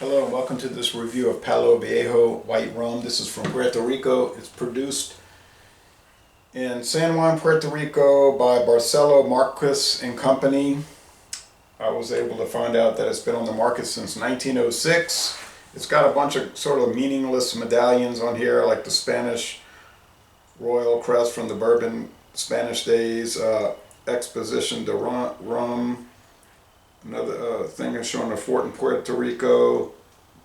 Hello and welcome to this review of Palo Viejo white rum. This is from Puerto Rico. It's produced in San Juan, Puerto Rico by Barcelo Marquez and Company. I was able to find out that it's been on the market since 1906. It's got a bunch of sort of meaningless medallions on here, like the Spanish royal crest from the Bourbon Spanish days, Exposition de Rum. Another thing is showing a fort in Puerto Rico,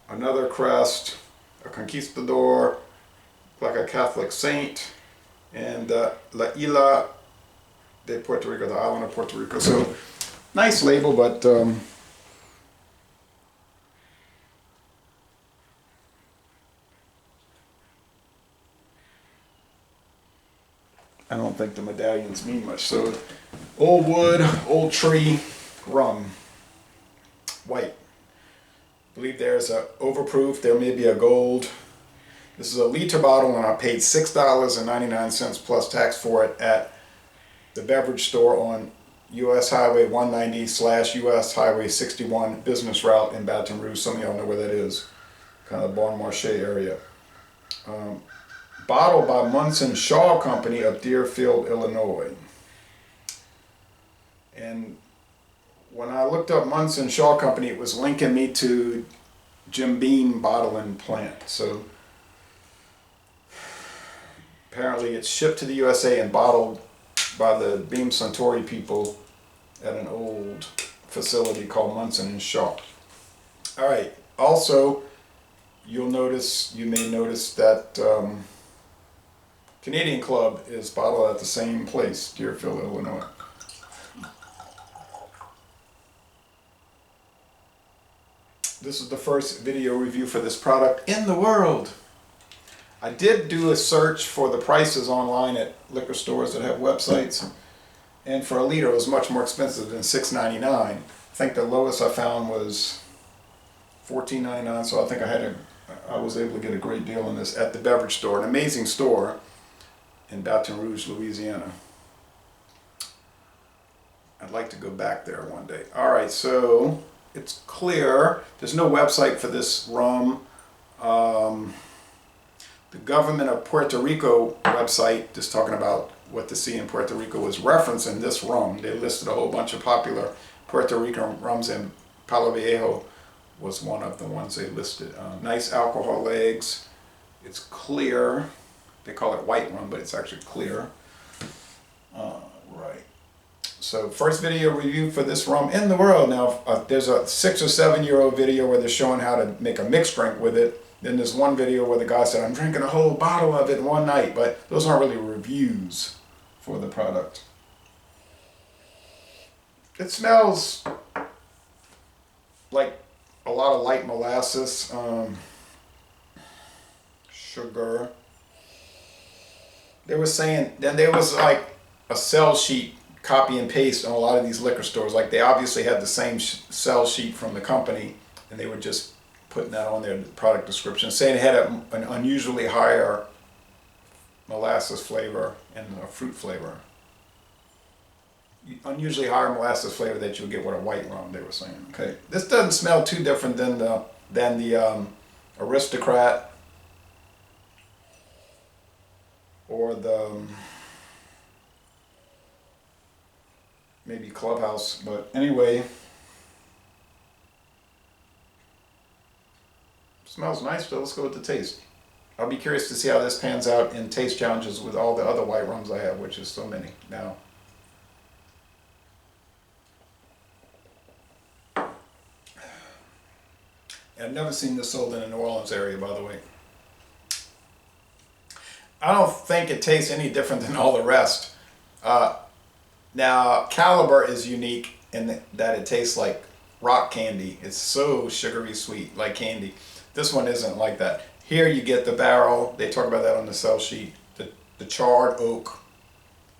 another crest, a conquistador, like a Catholic saint, and La Isla de Puerto Rico, the island of Puerto Rico. So, nice label, but I don't think the medallions mean much. So, old wood, old tree, rum. White. I believe there's a overproof. There may be a gold. This is a liter bottle, and I paid $6.99 plus tax for it at the beverage store on US Highway 190/US Highway 61 business route in Baton Rouge. Some of y'all know where that is, kind of the Bon Marché area. Bottled by Munson Shaw Company of Deerfield, Illinois. And when I looked up Munson Shaw Company, it was linking me to Jim Beam bottling plant. So apparently it's shipped to the USA and bottled by the Beam Suntory people at an old facility called Munson and Shaw. All right. Also, you may notice that Canadian Club is bottled at the same place, Deerfield, Illinois. This is the first video review for this product in the world. I did do a search for the prices online at liquor stores that have websites, and for a liter it was much more expensive than $6.99. I think the lowest I found was $14.99, so I think I was able to get a great deal on this at the beverage store, an amazing store in Baton Rouge, Louisiana. I'd like to go back there one day. All right, so it's clear. There's no website for this rum. The government of Puerto Rico website, just talking about what to see in Puerto Rico, was referencing this rum. They listed a whole bunch of popular Puerto Rican rums, and Palo Viejo was one of the ones they listed. Nice alcohol legs. It's clear. They call it white rum, but it's actually clear. Right. So first video review for this rum in the world. Now there's a 6 or 7 year old video where they're showing how to make a mixed drink with it. Then there's one video where the guy said, I'm drinking a whole bottle of it in one night, but those aren't really reviews for the product. It smells like a lot of light molasses, sugar. They were saying, then there was like a sell sheet copy and paste on a lot of these liquor stores. Like they obviously had the same sell sheet from the company, and they were just putting that on their product description, saying it had an unusually higher molasses flavor and a fruit flavor. Unusually higher molasses flavor that you'll get with a white rum, they were saying. Okay, this doesn't smell too different than the Aristocrat or the maybe Clubhouse, but anyway, smells nice, but let's go with the taste. I'll be curious to see how this pans out in taste challenges with all the other white rums I have, which is so many now. I've never seen this sold in the New Orleans area, by the way. I don't think it tastes any different than all the rest. Now, Caliber is unique in that it tastes like rock candy. It's so sugary sweet, like candy. This one isn't like that. Here you get the barrel. They talk about that on the sell sheet. The charred oak.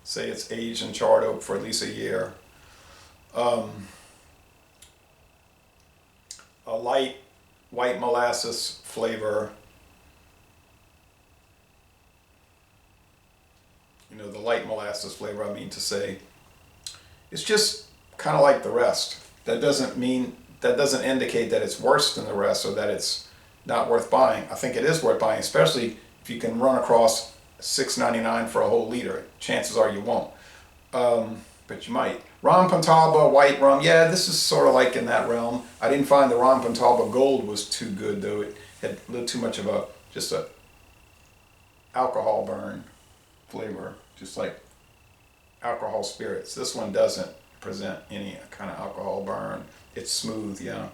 Say it's aged in charred oak for at least a year. A light white molasses flavor. You know, the light molasses flavor, I mean to say. It's just kind of like the rest. That doesn't mean that doesn't indicate that it's worse than the rest or that it's not worth buying. I think it is worth buying, especially if you can run across $6.99 for a whole liter. Chances are you won't, but you might. Ram Pantalba white rum, yeah, this is sort of like in that realm. I didn't find the Ram Pantalba Gold was too good though. It had a little too much of just a alcohol burn flavor, just like alcohol spirits. This one doesn't present any kind of alcohol burn. It's smooth, yeah.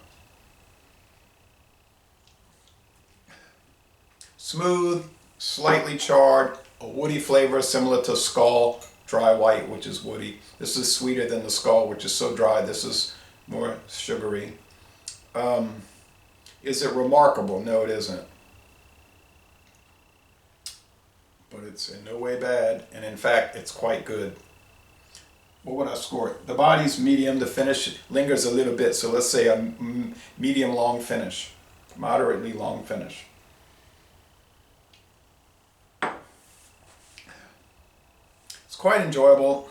Smooth, slightly charred, a woody flavor similar to Skull Dry White, which is woody. This is sweeter than the Skull, which is so dry. This is more sugary. Is it remarkable? No, it isn't. But it's in no way bad, and in fact, it's quite good. What would I score it? The body's medium, the finish lingers a little bit, so let's say a medium long finish, moderately long finish. It's quite enjoyable.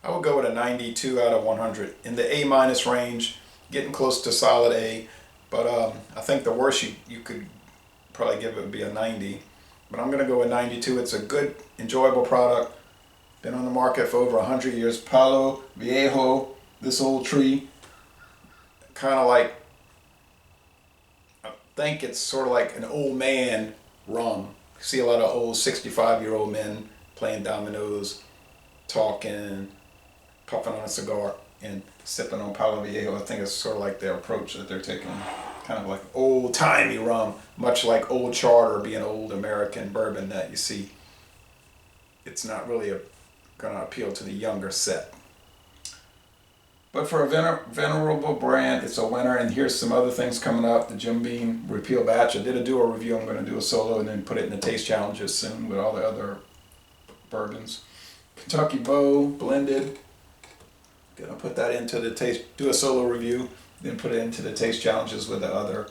I would go with a 92 out of 100 in the A- range, getting close to solid A, but I think the worst you could probably give it would be a 90, but I'm going to go with 92. It's a good, enjoyable product. Been on the market for over 100 years. Palo Viejo, this old tree, kind of like, I think it's sort of like an old man rum. You see a lot of old 65-year-old men playing dominoes, talking, puffing on a cigar, and sipping on Palo Viejo. I think it's sort of like their approach that they're taking, kind of like old-timey rum, much like Old Charter being old American bourbon that you see. It's not really going to appeal to the younger set. But for a venerable brand, it's a winner. And here's some other things coming up. The Jim Beam Repeal Batch. I did a dual review. I'm going to do a solo and then put it in the taste challenges soon with all the other bourbons. Kentucky Bow Blended. Gonna put that into the taste, do a solo review, then put it into the taste challenges with the other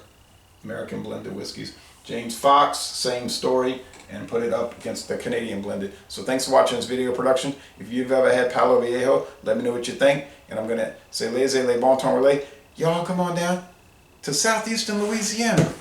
American blended whiskeys. James Fox, same story, and put it up against the Canadian blended. So thanks for watching this video production. If you've ever had Palo Viejo, let me know what you think. And I'm gonna say laissez les bon temps relais. Y'all come on down to southeastern Louisiana.